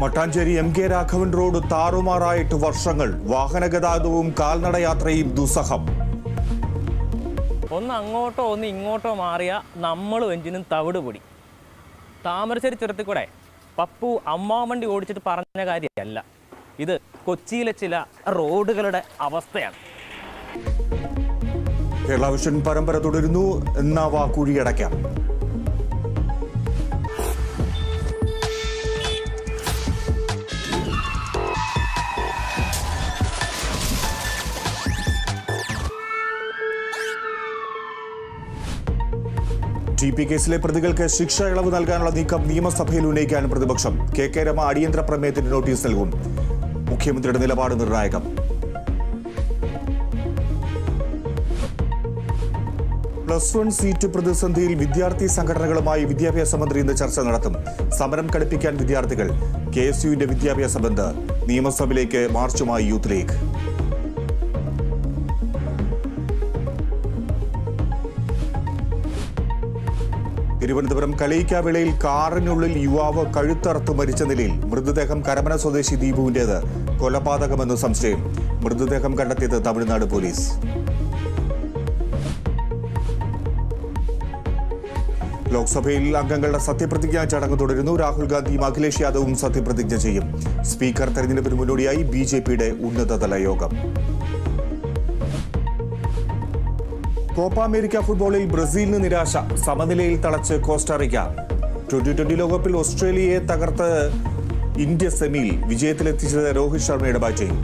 Mattancherry MK Raghavan road താറുമാറായിട്ട് വർഷങ്ങൾ. വാഹനഗതാഗതവും കാൽനടയാത്രയും ദുസ്സഹം. ഒന്ന് അങ്ങോട്ടോ ഒന്ന് ഇങ്ങോട്ടോ മാറിയ നമ്മളും എഞ്ചിനും തവിട് പൊടി. താമരശ്ശേരി ചുരത്തിൽ കൂടെ പപ്പു അമ്മാവണ്ടി ഓടിച്ചിട്ട് പറഞ്ഞ കാര്യമല്ല, ഇത് കൊച്ചിയിലെ ചില റോഡുകളുടെ അവസ്ഥയാണ്. കേരള വിഷൻ പരമ്പര തുടരുന്നു. എന്നാ വാക്കുഴിയടയ്ക്കാം. TP കേസിലെ പ്രതികൾക്ക് ശിക്ഷ ഇളവ് നൽകാനുള്ള നീക്കം നിയമസഭയിൽ ഉന്നയിക്കാൻ പ്രതിപക്ഷം. KK രമ അടിയന്തര പ്രമേയത്തിന് നോട്ടീസ് നൽകും. മുഖ്യമന്ത്രിയുടെ നിലപാട് നിർണായകം. +1 സീറ്റ് പ്രതിസന്ധിയിൽ വിദ്യാർത്ഥി സംഘടനകളുമായി വിദ്യാഭ്യാസ മന്ത്രി ഇന്ന് ചർച്ച നടത്തും. സമരം കടുപ്പിക്കാൻ വിദ്യാർത്ഥികൾ. KSUവിന്റെ വിദ്യാഭ്യാസ ബന്ദ്. നിയമസഭയിലേക്ക് മാർച്ചുമായി യൂത്ത് ലീഗ്. തിരുവനന്തപുരം കളയിക്കാവിളയിൽ കാറിനുള്ളിൽ യുവാവ് കഴുത്തറുത്ത് മരിച്ച നിലയിൽ. മൃതദേഹം കരമന സ്വദേശി ദീപുവിന്റേത്. കൊലപാതകമെന്ന് സംശയം. മൃതദേഹം കണ്ടെത്തിയത് തമിഴ്നാട് പോലീസ്. ലോക്സഭയിൽ അംഗങ്ങളുടെ സത്യപ്രതിജ്ഞാ ചടങ്ങ് തുടരുന്നു. രാഹുൽ ഗാന്ധിയും അഖിലേഷ് യാദവും സത്യപ്രതിജ്ഞ ചെയ്യും. സ്പീക്കർ തെരഞ്ഞെടുപ്പിന് മുന്നോടിയായി BJPയുടെ ഉന്നതതല യോഗം. കോപ്പ അമേരിക്ക ഫുട്ബോളിൽ ബ്രസീലിന് നിരാശ. സമനിലയിൽ തളച്ച് കോസ്റ്റാറിക്ക. 2020 ലോകകപ്പിൽ ഓസ്ട്രേലിയയെ തകർത്ത് ഇന്ത്യ സെമിയിൽ. വിജയത്തിലെത്തിച്ചത് രോഹിത് ശർമ്മയുടെ ബാറ്റിംഗ്.